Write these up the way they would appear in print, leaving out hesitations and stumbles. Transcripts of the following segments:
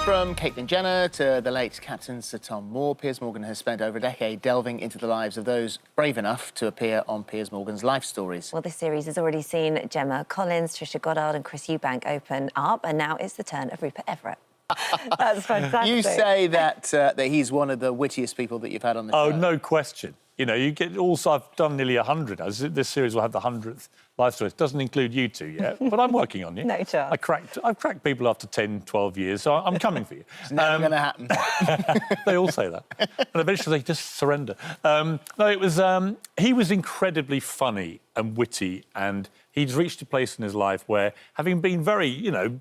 From Caitlyn Jenner to the late Captain Sir Tom Moore, Piers Morgan has spent over a decade delving into the lives of those brave enough to appear on Piers Morgan's life stories. Well, this series has already seen Gemma Collins, Trisha Goddard and Chris Eubank open up, and now it's the turn of Rupert Everett. That's fantastic. You say that he's one of the wittiest people that you've had on the show. Oh, no question. You know, you get also, I've done nearly 100. This series will have the 100th life story. It doesn't include you two yet, but I'm working on you. No chance. I've cracked people after 10, 12 years, so I'm coming for you. It's never going to happen. They all say that. And eventually they just surrender. No, it was... he was incredibly funny and witty, and he'd reached a place in his life where, having been very, you know,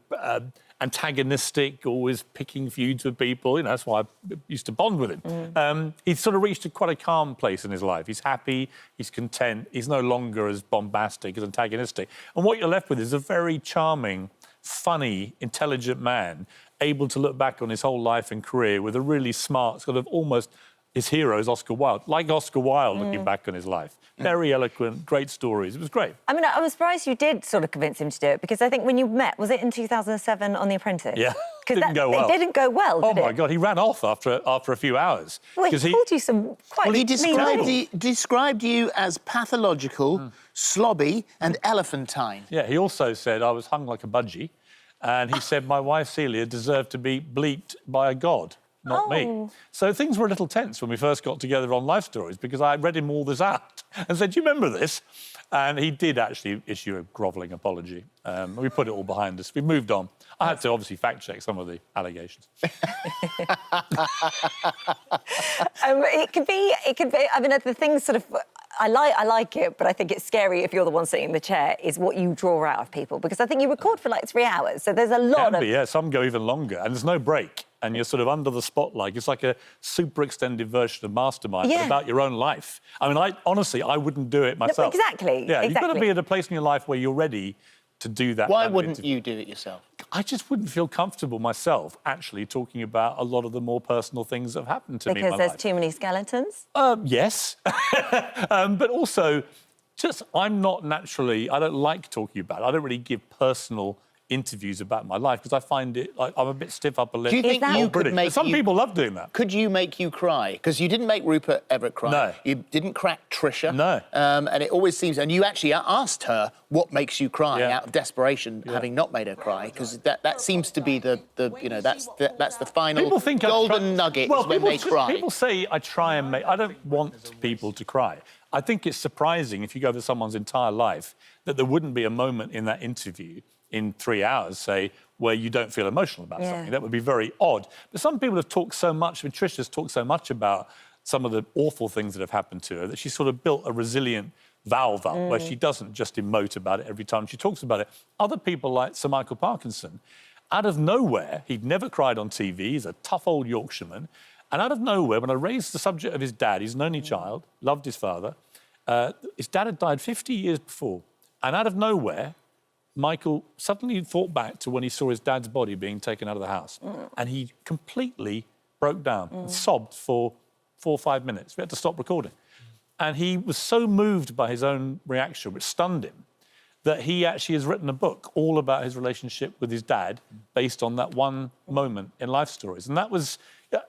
antagonistic, always picking feuds with people, you know, that's why I used to bond with him. He's sort of reached quite a calm place in his life. He's happy, he's content, he's no longer as bombastic, as antagonistic. And what you're left with is a very charming, funny, intelligent man, able to look back on his whole life and career with a really smart, sort of almost... His hero is Oscar Wilde, like Oscar Wilde looking back on his life. Very eloquent, great stories. It was great. I mean, I was surprised you did sort of convince him to do it, because I think when you met, was it in 2007 on The Apprentice? Yeah, didn't go well. It didn't go well, did it? Oh, my God, he ran off after a few hours. Well, he told you some quite... Well, he described you as pathological, slobby and elephantine. Yeah, he also said I was hung like a budgie, and he said my wife Celia deserved to be bleeped by a god. Not me. So things were a little tense when we first got together on Life Stories, because I read him all this out and said, do you remember this? And he did actually issue a grovelling apology. We put it all behind us. We moved on. I had to obviously fact-check some of the allegations. It could be... I mean, the things sort of... I like it, but I think it's scary if you're the one sitting in the chair, is what you draw out of people. Because I think you record for, like, 3 hours, so there's a lot of... Yeah, some go even longer, and there's no break, and you're sort of under the spotlight. It's like a super extended version of Mastermind, but about your own life. I mean, honestly, I wouldn't do it myself. No, exactly. Yeah, you've got to be at a place in your life where you're ready to do that. Why wouldn't you do it yourself? I just wouldn't feel comfortable myself actually talking about a lot of the more personal things that have happened to me in my life. Because there's too many skeletons? Yes. But also, just I'm not naturally... I don't like talking about it. I don't really give personal interviews about my life because I find it like I'm a bit stiff upper lip. Do you think you could make Some people love doing that. Could you make you cry? Because you didn't make Rupert Everett cry. No. You didn't crack Trisha. No. And it always seems... And you actually asked her what makes you cry out of desperation, having not made her cry, because that seems to be the you know, that's the final golden nugget is when they cry. People say I try and make... I don't want people to cry. I think it's surprising, if you go over someone's entire life, that there wouldn't be a moment in that interview in 3 hours, say, where you don't feel emotional about something. That would be very odd. But some people have talked so much, and Trisha's talked so much about some of the awful things that have happened to her, that she's sort of built a resilient valve up where she doesn't just emote about it every time she talks about it. Other people, like Sir Michael Parkinson, out of nowhere, he'd never cried on TV, he's a tough old Yorkshireman, and out of nowhere, when I raised the subject of his dad, he's an only child, loved his father, his dad had died 50 years before, and out of nowhere, Michael suddenly thought back to when he saw his dad's body being taken out of the house, and he completely broke down and sobbed for 4 or 5 minutes. We had to stop recording. And he was so moved by his own reaction, which stunned him, that he actually has written a book all about his relationship with his dad based on that one moment in Life Stories. And that was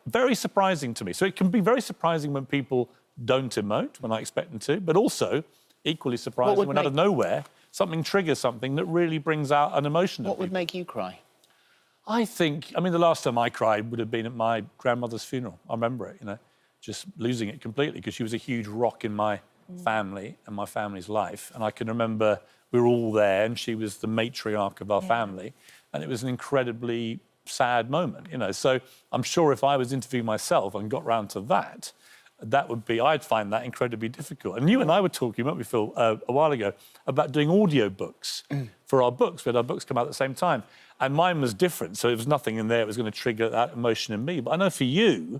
very surprising to me. So it can be very surprising when people don't emote, when I expect them to, but also equally surprising when out of nowhere something triggers something that really brings out an emotion. What would make you cry? I think... I mean, the last time I cried would have been at my grandmother's funeral. I remember it, you know, just losing it completely, because she was a huge rock in my family and my family's life. And I can remember we were all there and she was the matriarch of our family, and it was an incredibly sad moment, you know. So I'm sure if I was interviewing myself and got round to that, that would be... I'd find that incredibly difficult. And you and I were talking, weren't we, Phil, a while ago, about doing audio books for our books. We had our books come out at the same time. And mine was different, so there was nothing in there that was going to trigger that emotion in me. But I know for you,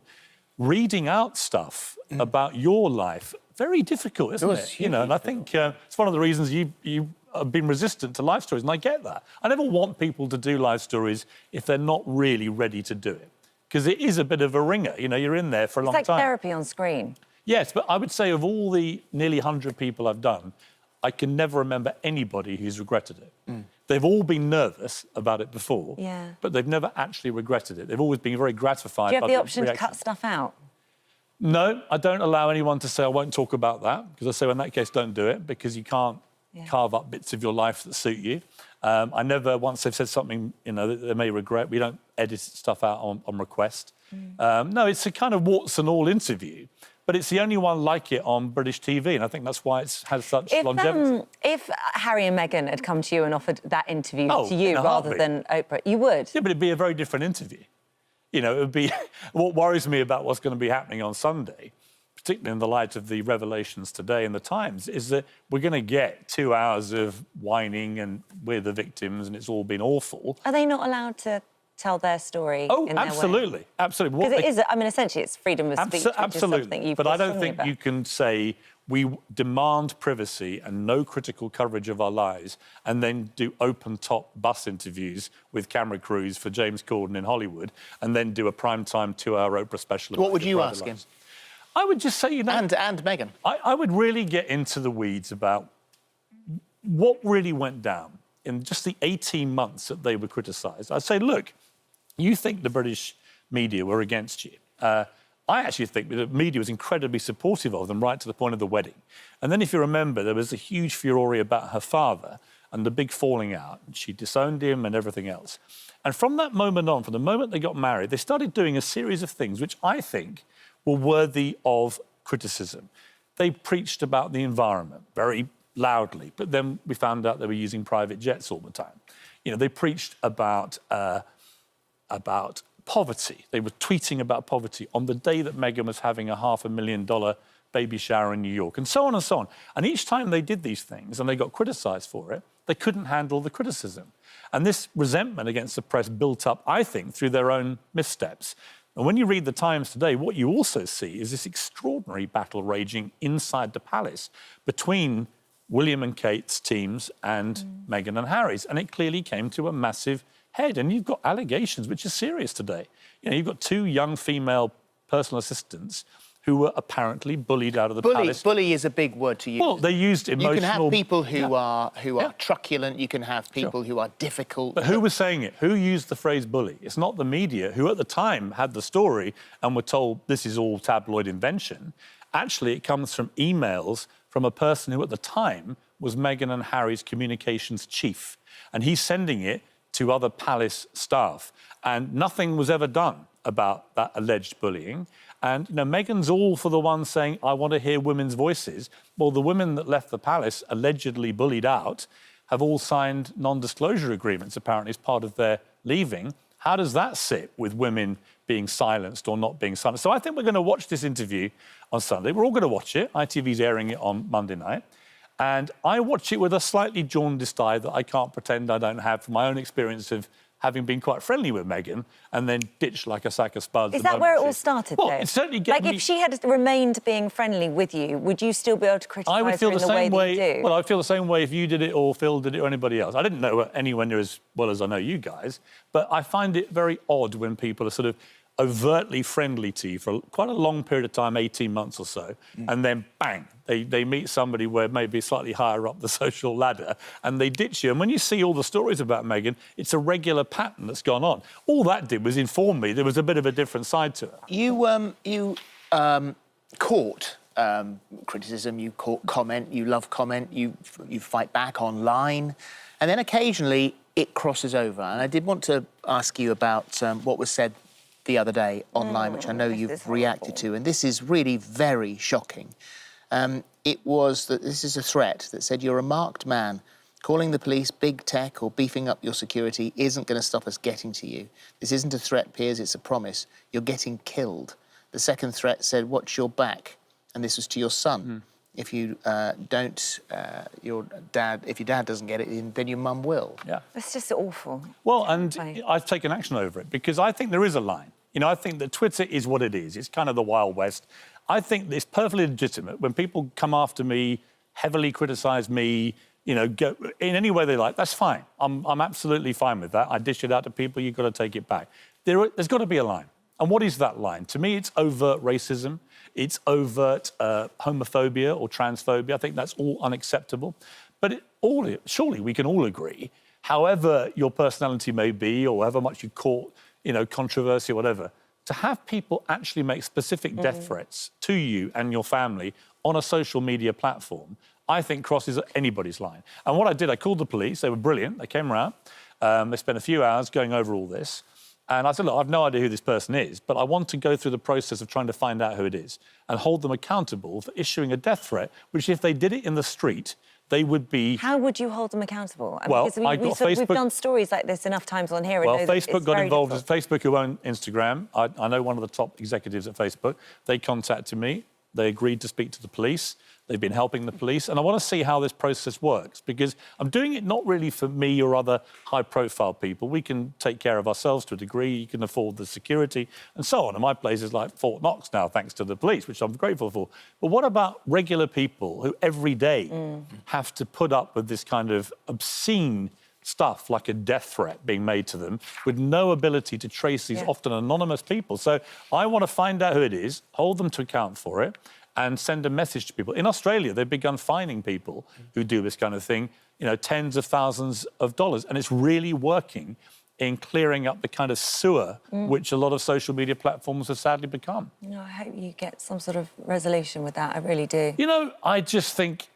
reading out stuff about your life, very difficult, isn't it? You know, and I think it's one of the reasons you have been resistant to Life Stories, and I get that. I never want people to do Life Stories if they're not really ready to do it, because it is a bit of a ringer. You know, you're in there for a long time. It's like therapy on screen. Yes, but I would say of all the nearly 100 people I've done, I can never remember anybody who's regretted it. They've all been nervous about it before, Yeah. but they've never actually regretted it. They've always been very gratified. Do you have by the option reaction. to cut stuff out? No, I don't allow anyone to say I won't talk about that, because I say, well, in that case, don't do it, because you can't carve up bits of your life that suit you. I never, once they've said something, you know, that they may regret, we don't edit stuff out on request. No, it's a kind of warts and all interview, but it's the only one like it on British TV, and I think that's why it's had such longevity. If Harry and Meghan had come to you and offered that interview to you rather heartbeat. than Oprah, you would? Yeah, but it'd be a very different interview. You know, it would be... What worries me about what's going to be happening on Sunday, particularly in the light of the revelations today in the Times, is that we're going to get 2 hours of whining and we're the victims and it's all been awful. Are they not allowed to tell their story in their absolutely, way? absolutely. Because it is, I mean, essentially it's freedom of speech, which is something you But feel I don't strongly think about. you can say we demand privacy and no critical coverage of our lives and then do open-top bus interviews with camera crews for James Corden in Hollywood and then do a prime-time 2-hour Oprah special. What would you ask him? I would just say, you know... And Meghan. I would really get into the weeds about what really went down in just the 18 months that they were criticised. I'd say, look, you think the British media were against you. I actually think the media was incredibly supportive of them right to the point of the wedding. And then if you remember, there was a huge furore about her father and the big falling out. She disowned him and everything else. And from that moment on, from the moment they got married, they started doing a series of things which I think were worthy of criticism. They preached about the environment very loudly, but then we found out they were using private jets all the time. You know, they preached about poverty. They were tweeting about poverty on the day that Meghan was having a $500,000 baby shower in New York, and so on and so on. And each time they did these things and they got criticised for it, they couldn't handle the criticism. And this resentment against the press built up, I think, through their own missteps. And when you read the Times today, what you also see is this extraordinary battle raging inside the palace between William and Kate's teams and Meghan and Harry's. And it clearly came to a massive head. And you've got allegations which are serious today. You know, you've got 2 young female personal assistants who were apparently bullied out of the palace. Bully is a big word to use. Well, they used emotional... You can have people who are truculent, you can have people who are difficult. But who was saying it? Who used the phrase bully? It's not the media, who at the time had the story and were told this is all tabloid invention. Actually, it comes from emails from a person who at the time was Meghan and Harry's communications chief. And he's sending it to other palace staff. And nothing was ever done about that alleged bullying. And, you know, Meghan's all for the one saying, I want to hear women's voices. Well, the women that left the palace allegedly bullied out have all signed non-disclosure agreements, apparently, as part of their leaving. How does that sit with women being silenced or not being silenced? So I think we're going to watch this interview on Sunday. We're all going to watch it. ITV's airing it on Monday night. And I watch it with a slightly jaundiced eye that I can't pretend I don't have from my own experience of having been quite friendly with Meghan and then ditched like a sack of spuds. Is that where it all started, well, though? It certainly gave me... Like, if she had remained being friendly with you, would you still be able to criticise her in the way that you do? Well, I'd feel the same way if you did it or Phil did it or anybody else. I didn't know anyone near as well as I know you guys, but I find it very odd when people are sort of overtly friendly to you for quite a long period of time, 18 months or so, and then, bang, they meet somebody where maybe slightly higher up the social ladder and they ditch you. And when you see all the stories about Meghan, it's a regular pattern that's gone on. All that did was inform me there was a bit of a different side to her. You caught criticism, you caught comment, you love comment, you fight back online, and then occasionally it crosses over. And I did want to ask you about what was said the other day online, which I know you've reacted to, and this is really very shocking. It was that this is a threat that said, you're a marked man. Calling the police big tech or beefing up your security isn't going to stop us getting to you. This isn't a threat, Piers, it's a promise. You're getting killed. The second threat said, watch your back. And this was to your son. If you if your dad doesn't get it, then your mum will. Yeah. It's just awful. Well, and I've taken action over it because I think there is a line. You know, I think that Twitter is what it is. It's kind of the Wild West. I think it's perfectly legitimate when people come after me, heavily criticise me, you know, go in any way they like. That's fine. I'm absolutely fine with that. I dish it out to people. You've got to take it back. There's got to be a line. And what is that line? To me, it's overt racism. It's overt homophobia or transphobia. I think that's all unacceptable. But surely we can all agree however your personality may be, or however much you caught, you know, controversy or whatever, to have people actually make specific death threats to you and your family on a social media platform, I think crosses anybody's line. And what I did, I called the police. They were brilliant. They came around. They spent a few hours going over all this. And I said, look, I've no idea who this person is, but I want to go through the process of trying to find out who it is and hold them accountable for issuing a death threat, which if they did it in the street, they would be... How would you hold them accountable? Well, because we've done stories like this enough times on here. Well, Facebook got involved. Facebook, who own Instagram, I know one of the top executives at Facebook. They contacted me. They agreed to speak to the police. They've been helping the police. And I want to see how this process works, because I'm doing it not really for me or other high-profile people. We can take care of ourselves to a degree. You can afford the security and so on. And my place is like Fort Knox now, thanks to the police, which I'm grateful for. But what about regular people who every day have to put up with this kind of obscene stuff, like a death threat being made to them, with no ability to trace these often anonymous people? So I want to find out who it is, hold them to account for it, and send a message to people. In Australia, they've begun fining people who do this kind of thing, you know, tens of thousands of dollars. And it's really working in clearing up the kind of sewer which a lot of social media platforms have sadly become. No, I hope you get some sort of resolution with that. I really do. You know, I just think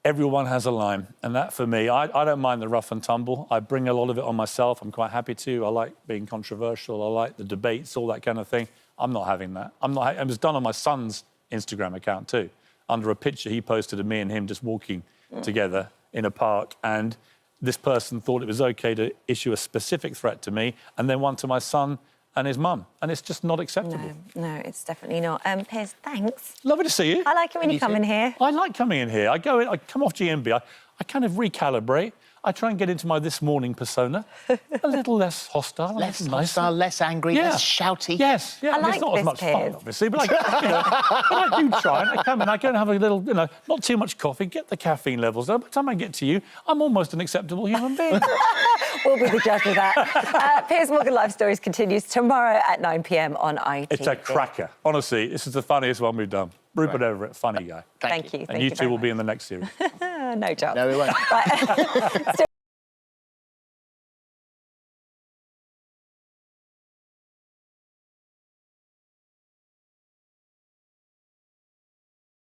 everyone has a line. And that, for me, I don't mind the rough and tumble. I bring a lot of it on myself. I'm quite happy to. I like being controversial. I like the debates, all that kind of thing. I'm not having that. It was done on my son's Instagram account too, under a picture he posted of me and him just walking together in a park, and this person thought it was okay to issue a specific threat to me and then one to my son and his mum, and it's just not acceptable. No, it's definitely not. Piers, thanks. Lovely to see you. I like it when you come in here. I like coming in here. I come off GMB, I kind of recalibrate. I try and get into my this morning persona, a little less hostile, less hostile, less angry, less shouty. Yes, yeah. I like it's not this, as much Piers. fun, obviously, but I do try. And I come and I go and have a little, you know, not too much coffee, get the caffeine levels down. By the time I get to you, I'm almost an acceptable human being. We'll be the judge of that. Piers Morgan Life Stories continues tomorrow at 9 p.m. on ITV. It's a cracker. Honestly, this is the funniest one we've done. Rupert Everett, funny guy. Thank you. And you two will be in the next series. No chance. No, we won't. Right.